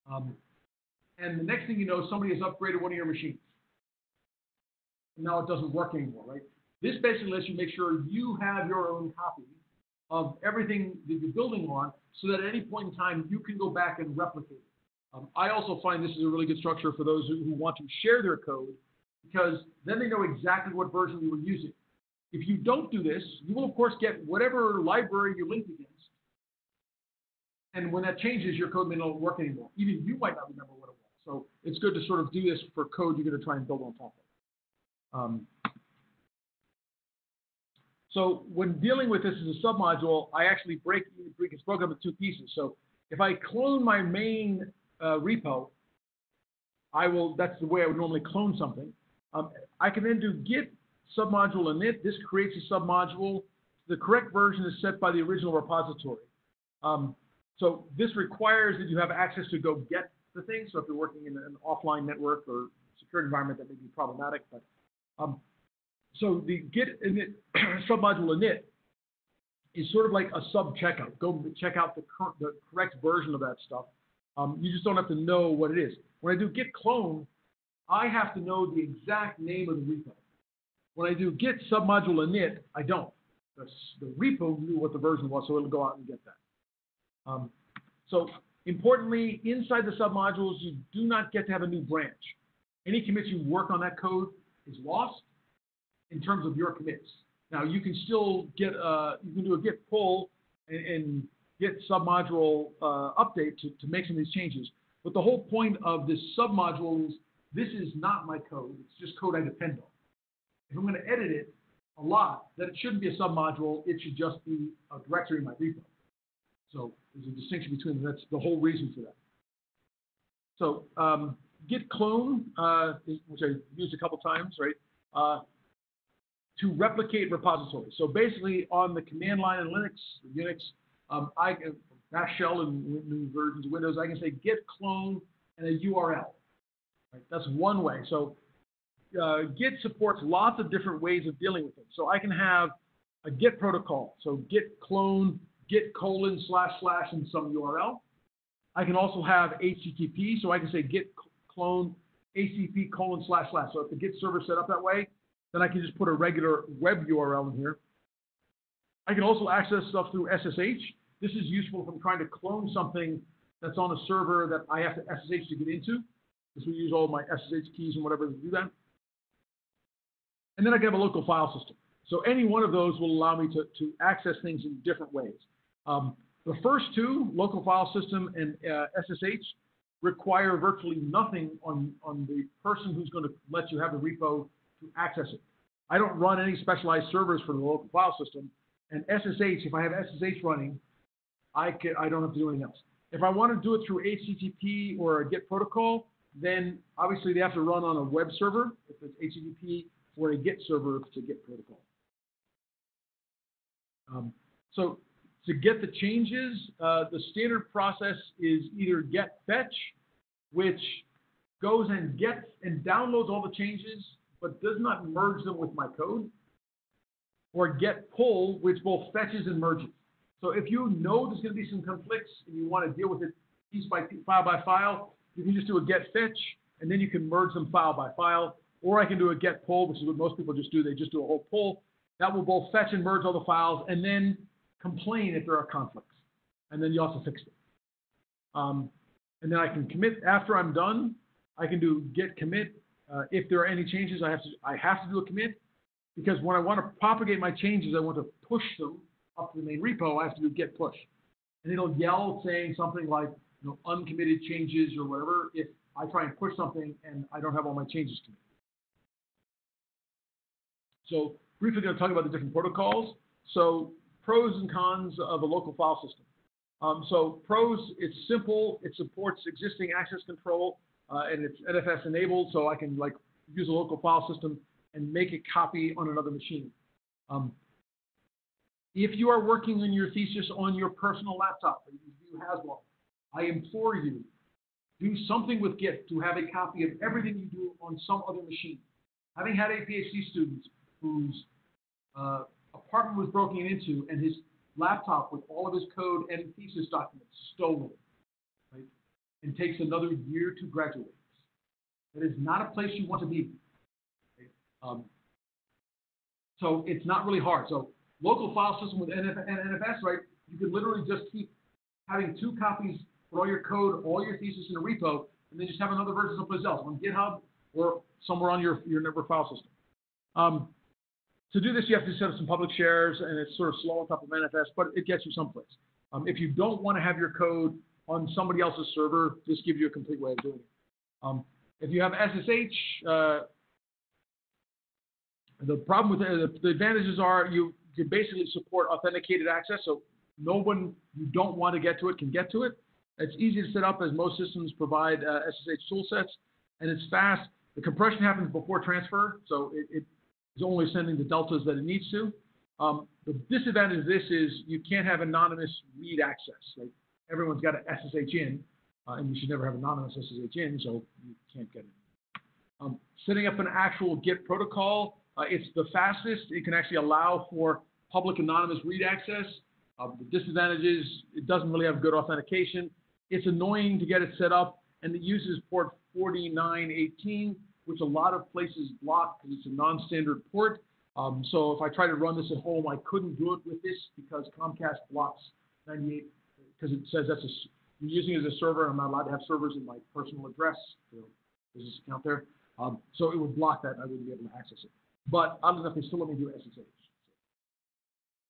And the next thing you know, somebody has upgraded one of your machines. And now it doesn't work anymore, right? This basically lets you make sure you have your own copy of everything that you're building on, so that at any point in time, you can go back and replicate it. I also find this is a really good structure for those who want to share their code, because then they know exactly what version you were using. If you don't do this, you will, of course, get whatever library you're linked against. And when that changes, your code may not work anymore. Even you might not remember what it was. So it's good to sort of do this for code you're going to try and build on top of. So when dealing with this as a submodule, I actually break this program into 2 pieces. So if I clone my main repo, that's the way I would normally clone something. I can then do git submodule init. This creates a submodule. The correct version is set by the original repository. So this requires that you have access to go get the thing. So if you're working in an offline network or secure environment, that may be problematic. But so the git init submodule init is sort of like a sub checkout. Go check out the correct version of that stuff. You just don't have to know what it is. When I do git clone, I have to know the exact name of the repo. When I do git submodule init, I don't. The repo knew what the version was, so it'll go out and get that. So importantly, inside the submodules, you do not get to have a new branch. Any commits you work on that code is lost in terms of your commits. Now you can still get you can do a git pull and git submodule update to make some of these changes. But the whole point of this submodule is this is not my code. It's just code I depend on. If I'm going to edit it a lot, then it shouldn't be a submodule. It should just be a directory in my repo. So there's a distinction between them. That's the whole reason for that. So git clone, which I used a couple times, right? to replicate repositories. So basically, on the command line in Linux, Unix, I can Bash shell and new versions of Windows, I can say git clone and a URL. Right? That's one way. So Git supports lots of different ways of dealing with it. So I can have a Git protocol. So git clone, git colon / and some URL. I can also have HTTP. So I can say git clone HTTP colon //. So if the Git server is set up that way, then I can just put a regular web URL in here. I can also access stuff through SSH. This is useful if I'm trying to clone something that's on a server that I have to SSH to get into. Because we use all my SSH keys and whatever to do that. And then I can have a local file system. So any one of those will allow me to access things in different ways. The first two, local file system and SSH, require virtually nothing on the person who's going to let you have the repo to access it. I don't run any specialized servers for the local file system. And SSH, if I have SSH running, I don't have to do anything else. If I want to do it through HTTP or a Git protocol, then obviously they have to run on a web server, if it's HTTP, or a Git server if it's a Git protocol. So to get the changes, the standard process is either get fetch, which goes and gets and downloads all the changes, but does not merge them with my code, or get pull, which both fetches and merges. So if you know there's going to be some conflicts and you want to deal with it piece by piece, file by file, you can just do a get fetch, and then you can merge them file by file. Or I can do a get pull, which is what most people just do. They just do a whole pull. That will both fetch and merge all the files, and then complain if there are conflicts. And then you also fix it. And then I can commit. After I'm done, I can do git commit. If there are any changes, I have to do a commit, because when I want to propagate my changes, I want to push them up to the main repo, I have to do git push. And it'll yell saying something like, uncommitted changes or whatever, if I try and push something and I don't have all my changes committed. So briefly going to talk about the different protocols. So pros and cons of a local file system. So pros, it's simple. It supports existing access control, and it's NFS enabled, so I can use a local file system and make a copy on another machine. If you are working on your thesis on your personal laptop, if you have one, I implore you, do something with Git to have a copy of everything you do on some other machine. Having had a PhD student whose apartment was broken into and his laptop with all of his code and thesis documents stolen, right? And takes another year to graduate. That is not a place you want to be. Okay? So it's not really hard. So local file system with NFS, right? You could literally just keep having two copies for all your code, all your thesis in a repo, and then just have another version someplace else, on GitHub or somewhere on your network file system. To do this, you have to set up some public shares, and it's sort of slow on top of NFS, but it gets you someplace. If you don't want to have your code on somebody else's server, this gives you a complete way of doing it. If you have SSH, the problem with the advantages are you basically support authenticated access, so no one you don't want to get to it can get to it. It's easy to set up, as most systems provide SSH tool sets, and it's fast. The compression happens before transfer, so it is only sending the deltas that it needs to. The disadvantage of this is you can't have anonymous read access. Like everyone's got an SSH in, and you should never have anonymous SSH in, so you can't get it. Setting up an actual Git protocol, it's the fastest. It can actually allow for public anonymous read access. The disadvantage is it doesn't really have good authentication. It's annoying to get it set up, and it uses port 4918, which a lot of places block because it's a non-standard port. So if I try to run this at home, I couldn't do it with this because Comcast blocks 98 because it says you're using it as a server. I'm not allowed to have servers in my personal address, business account there. So it would block that, and I wouldn't be able to access it. But oddly enough, they still let me do SSH. So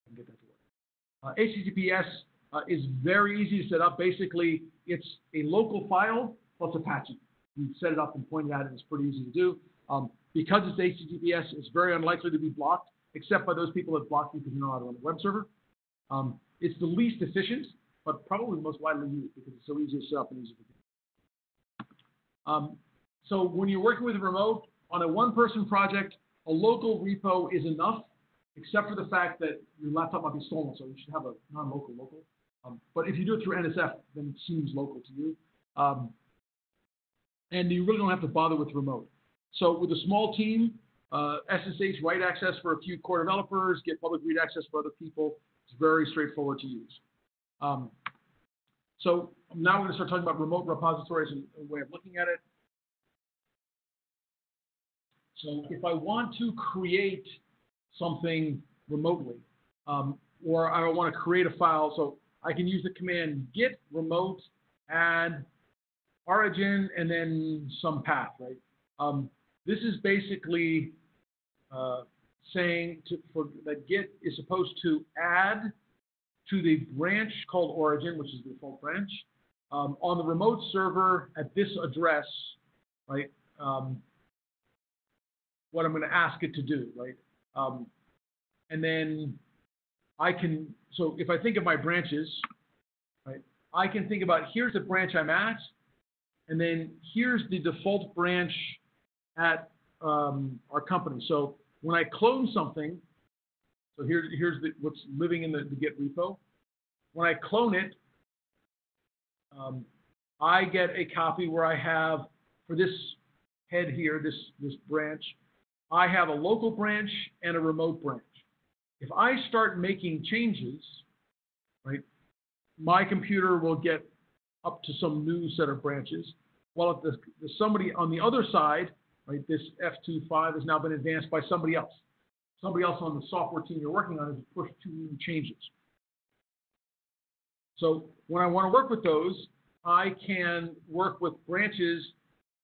I can get that to work. HTTPS is very easy to set up. Basically, it's a local file plus Apache. You set it up and point it out, and it's pretty easy to do. Because it's HTTPS, it's very unlikely to be blocked, except by those people that block you because you're not allowed on the web server. It's the least efficient, but probably the most widely used because it's so easy to set up and easy to do. So when you're working with a remote, on a one-person project, a local repo is enough, except for the fact that your laptop might be stolen, so you should have a non-local local. But if you do it through NSF, then it seems local to you. And you really don't have to bother with remote. So with a small team, SSH write access for a few core developers, get public read access for other people. It's very straightforward to use. So now we're going to start talking about remote repositories and a way of looking at it. So if I want to create something remotely, or I want to create a file, so I can use the command git remote add origin and then some path, right? This is basically saying that Git is supposed to add to the branch called origin, which is the default branch, on the remote server at this address, right? What I'm going to ask it to do, right? And then I can, so if I think of my branches, right, I can think about here's the branch I'm at, and then here's the default branch at our company. So when I clone something, so here's what's living in the Git repo. When I clone it, I get a copy where I have, for this head here, this branch, I have a local branch and a remote branch. If I start making changes, right, my computer will get up to some new set of branches. While if there's somebody on the other side, right, this F25 has now been advanced by somebody else. Somebody else on the software team you're working on has pushed 2 new changes. So when I want to work with those, I can work with branches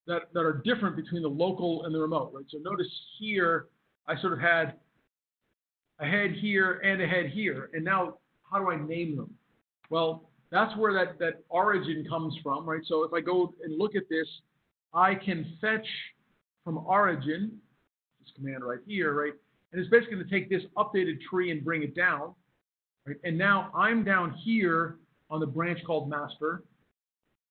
that are different between the local and the remote, right? So notice here, I sort of had a head here and a head here. And now, how do I name them? Well, that's where that origin comes from, right? So if I go and look at this, I can fetch from origin, this command right here, right? And it's basically going to take this updated tree and bring it down, right? And now I'm down here on the branch called master.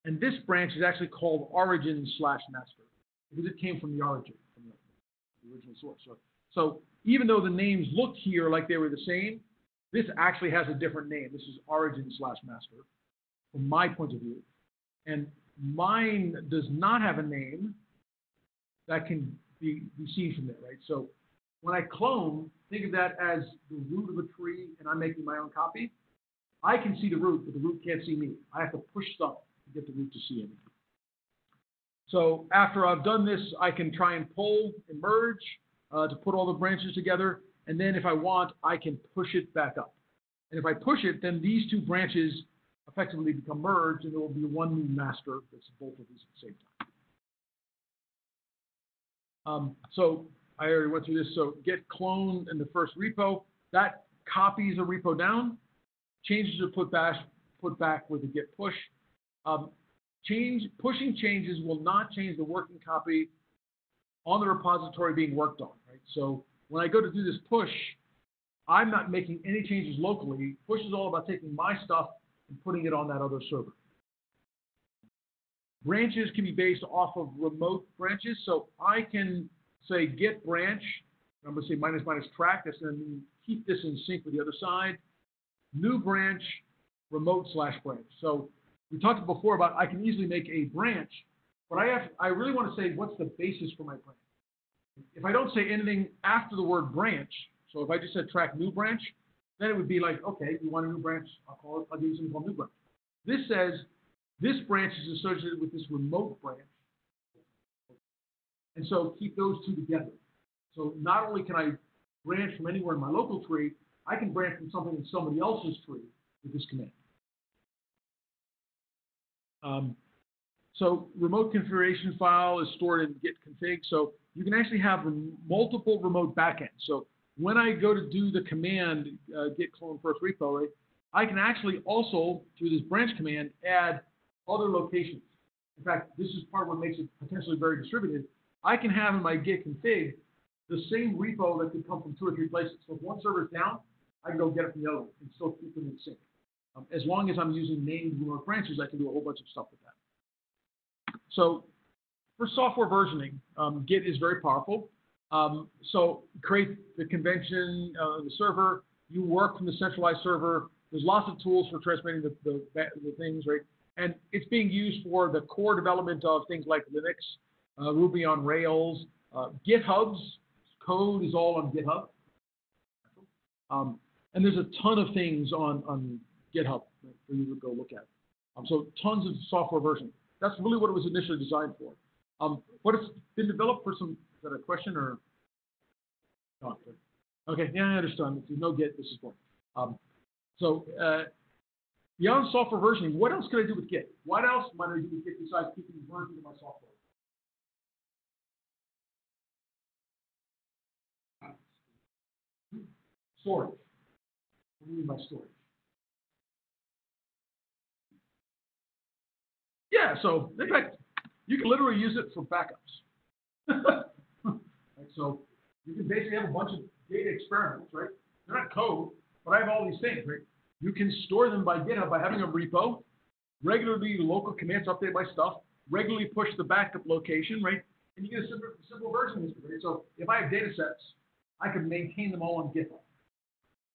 And this branch is actually called origin/master because it came from the origin, from the original source. So even though the names look here like they were the same, this actually has a different name. This is origin/master from my point of view. And mine does not have a name that can be seen from there, right? So when I clone, think of that as the root of a tree and I'm making my own copy. I can see the root, but the root can't see me. I have to push stuff to get the root to see anything. So after I've done this, I can try and pull and merge to put all the branches together. And then if I want, I can push it back up. And if I push it, then these 2 branches effectively become merged, and there will be one new master that's both of these at the same time. So I already went through this. So git clone in the first repo, that copies a repo down. Changes are put back with the git push. Pushing changes will not change the working copy on the repository being worked on, right? So when I go to do this push, I'm not making any changes locally. Push is all about taking my stuff and putting it on that other server. Branches can be based off of remote branches. So I can say git branch, I'm going to say -- track, that's going to keep this in sync with the other side. New branch, remote/branch. So we talked before about I can easily make a branch, but I really want to say what's the basis for my branch. If I don't say anything after the word branch, so if I just said track new branch, then it would be like, okay, you want a new branch, I'll give you something called new branch. This says this branch is associated with this remote branch. And so keep those 2 together. So not only can I branch from anywhere in my local tree, I can branch from something in somebody else's tree with this command. So remote configuration file is stored in git config. So you can actually have multiple remote backends. So when I go to do the command git clone first repo, right, I can actually also, through this branch command, add other locations. In fact, this is part of what makes it potentially very distributed. I can have in my git config the same repo that could come from 2 or 3 places. So if one server is down, I can go get it from the other and still keep them in sync. As long as I'm using named remote branches, I can do a whole bunch of stuff with that. So for software versioning, Git is very powerful. So create the convention, the server. You work from the centralized server. There's lots of tools for transmitting the things, right? And it's being used for the core development of things like Linux, Ruby on Rails, GitHub's code is all on GitHub. And there's a ton of things on GitHub for you to go look at. So tons of software version. That's really what it was initially designed for. But it's been developed for some, is that a question or? Oh, okay, yeah, I understand. If you know Git, this is one. Beyond software versioning, what else could I do with Git? What else might I do with Git besides keeping the version of my software? Storage. What do you mean by storage? Yeah, so in fact, you can literally use it for backups. Right, so you can basically have a bunch of data experiments, right? They're not code, but I have all these things, right? You can store them by GitHub by having a repo, regularly local commands update my stuff, regularly push the backup location, right? And you get a simple version of this, right? So if I have data sets, I can maintain them all on GitHub.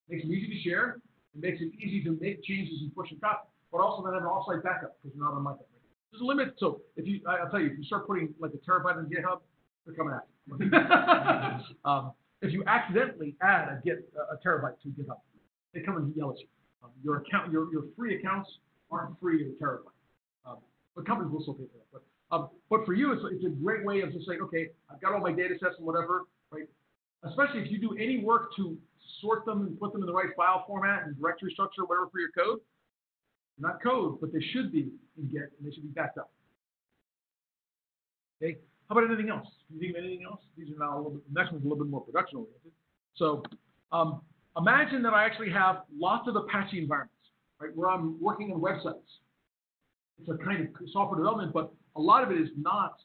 Makes it easy to share. It makes it easy to make changes and push and copy, but also then have an offsite backup because you're not on my thing. There's a limit. So I'll tell you, if you start putting like a terabyte on GitHub, they're coming after you. If you accidentally add a terabyte to GitHub, they come and yell at you. Your free accounts aren't free of a terabyte. But companies will still pay for that. But for you, it's a great way of just saying, okay, I've got all my data sets and whatever, right? Especially if you do any work to sort them and put them in the right file format and directory structure, whatever for your code. They're not code, but they should be in Git, and they should be backed up. Okay. How about anything else? Can you think of anything else? These are now a little bit. The next one's a little bit more production oriented. So imagine that I actually have lots of Apache environments, right, where I'm working on websites. It's a kind of software development, but a lot of it is not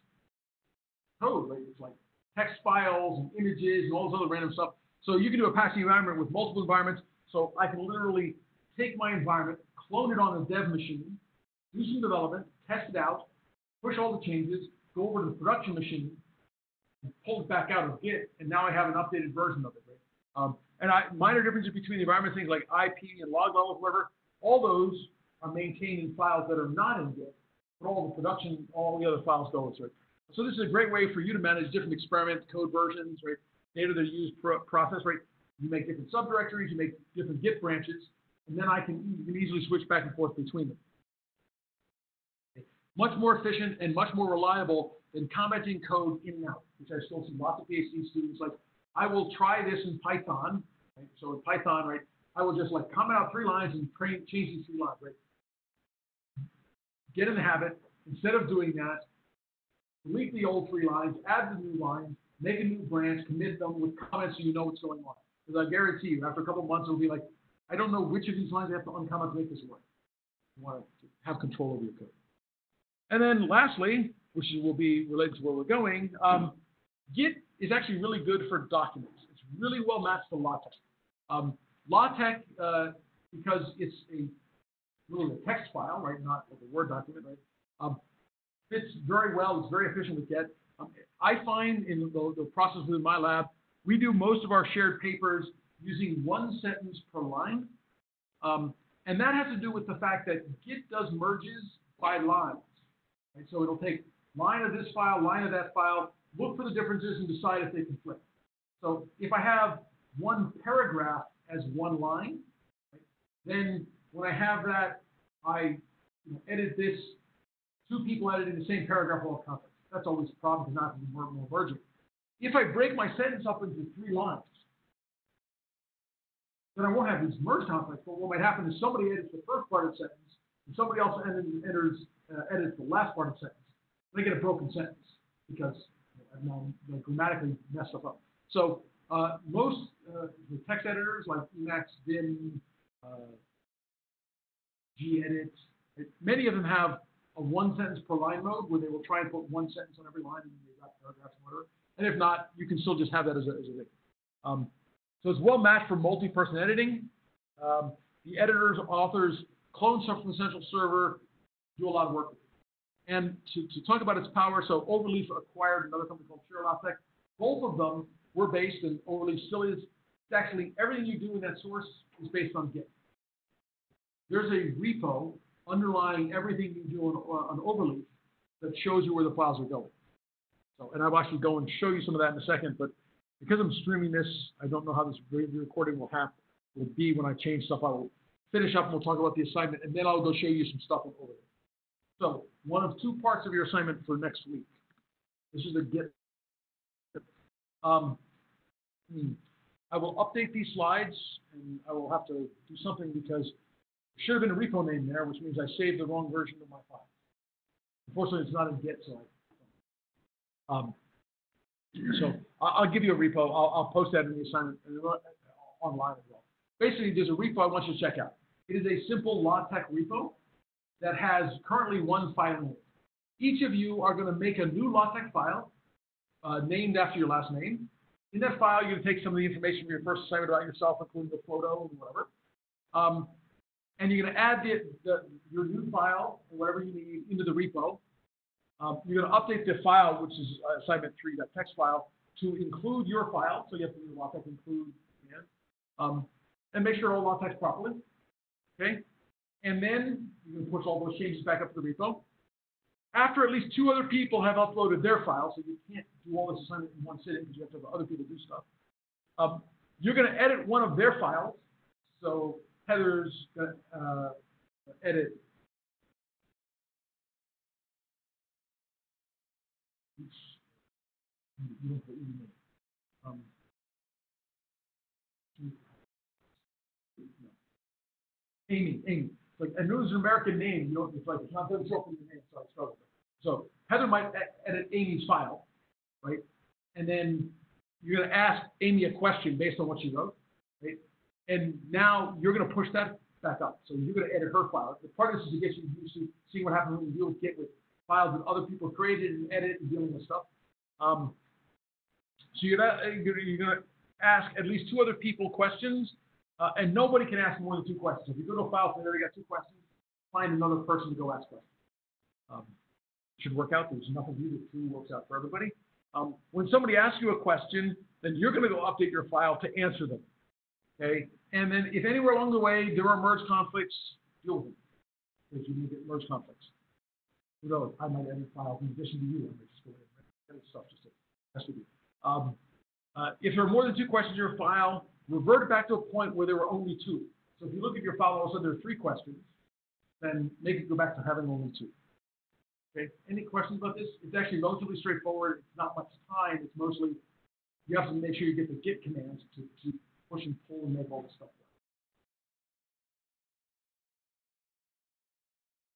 code, right? It's like text files and images and all this other random stuff. So you can do Apache environment with multiple environments. So I can literally take my environment, clone it on a dev machine, do some development, test it out, push all the changes, go over to the production machine, and pull it back out of Git, and now I have an updated version of it. Right? Minor differences between the environment, things like IP and log levels, whatever, all those are maintained in files that are not in Git, but all the production, all the other files go with it. So this is a great way for you to manage different experiment code versions, right? Data that are used process, right? You make different subdirectories, you make different Git branches, and then you can easily switch back and forth between them. Okay. Much more efficient and much more reliable than commenting code in and out, which I still see lots of PhD students like, I will try this in Python. Right? So in Python, right, I will just like comment out 3 lines and change these 3 lines, right? Get in the habit, instead of doing that, delete the old 3 lines, add the new lines, make a new branch, commit them with comments so you know what's going on. Because I guarantee you, after a couple of months, it'll be like, I don't know which of these lines I have to uncomment to make this work. You want to have control over your code. And then lastly, which will be related to where we're going, Git is actually really good for documents. It's really well matched to LaTeX. LaTeX, because it's really a text file, right, not like a Word document, right, fits very well. It's very efficient with Git. I find in the process within my lab, we do most of our shared papers using 1 sentence per line. And that has to do with the fact that Git does merges by lines. Right? So it'll take line of this file, line of that file, look for the differences and decide if they conflict. So if I have 1 paragraph as 1 line, right, then when I have that, I edit this, 2 people editing the same paragraph all conflict. That's always a problem because not to be more merging. If I break my sentence up into 3 lines, then I won't have these merge conflicts. But what might happen is somebody edits the first part of the sentence, and somebody else edits the last part of the sentence. They get a broken sentence because I've grammatically messed stuff up. So most the text editors like Emacs, Vim, gedit, many of them have a 1 sentence per line mode where they will try and put 1 sentence on every line and they've got paragraphs and whatever. And if not, you can still just have that as a thing. So it's well matched for multi-person editing. The editors, authors clone stuff from the central server, do a lot of work with it. And to talk about its power, so Overleaf acquired another company called PureLaTeX. Both of them were based, and overly still is, actually everything you do in that source is based on Git. There's a repo underlying everything you do on Overleaf that shows you where the files are going. So, and I'll actually go and show you some of that in a second, but because I'm streaming this, I don't know how this recording will be when I change stuff. I will finish up and we'll talk about the assignment, and then I'll go show you some stuff on Overleaf. So, one of two parts of your assignment for next week. This is a Git. I will update these slides, and I will have to do something because there should have been a repo name there, which means I saved the wrong version of my file. Unfortunately, it's not in Git, so I'll give you a repo. I'll post that in the assignment online as well. Basically, there's a repo I want you to check out. It is a simple LaTeX repo that has currently one file in it. Each of you are going to make a new LaTeX file named after your last name. In that file, you're going to take some of the information from your first assignment about yourself, including the photo and whatever. And you're going to add your new file, or whatever you need, into the repo. You're going to update the file, which is assignment 3, that text file, to include your file. So you have to do LaTeX include and make sure it all LaTeX properly. Okay? And then you're going to push all those changes back up to the repo. After at least 2 other people have uploaded their files, so you can't do all this assignment in one sitting because you have to have other people do stuff, you're going to edit one of their files. So Heather's going to edit. Amy. Like, I know it's an American name. You know, it's like it's not doesn't show up in your name, so I struggle. So Heather might edit Amy's file, right? And then you're going to ask Amy a question based on what she wrote, right? And now you're going to push that back up. So you're going to edit her file. The part of this is to get you used to seeing what happens when you deal with Git with files that other people created and edit and dealing with stuff. So you're going to ask at least 2 other people questions. And nobody can ask more than 2 questions. If you go to a file and they already got 2 questions, find another person to go ask questions. Should work out. There's nothing to do that 2 works out for everybody. When somebody asks you a question, then you're going to go update your file to answer them. Okay? And then if anywhere along the way there are merge conflicts, deal with them. Because you may get merge conflicts. Who knows? I might edit files in addition to you. I might just go ahead and edit stuff just to mess with you. If there are more than 2 questions in your file, revert it back to a point where there were only 2. So if you look at your file, all of a sudden there are 3 questions, then make it go back to having only 2. Okay? Any questions about this? It's actually relatively straightforward. It's not much time. It's mostly you have to make sure you get the Git commands to push and pull and make all this stuff work.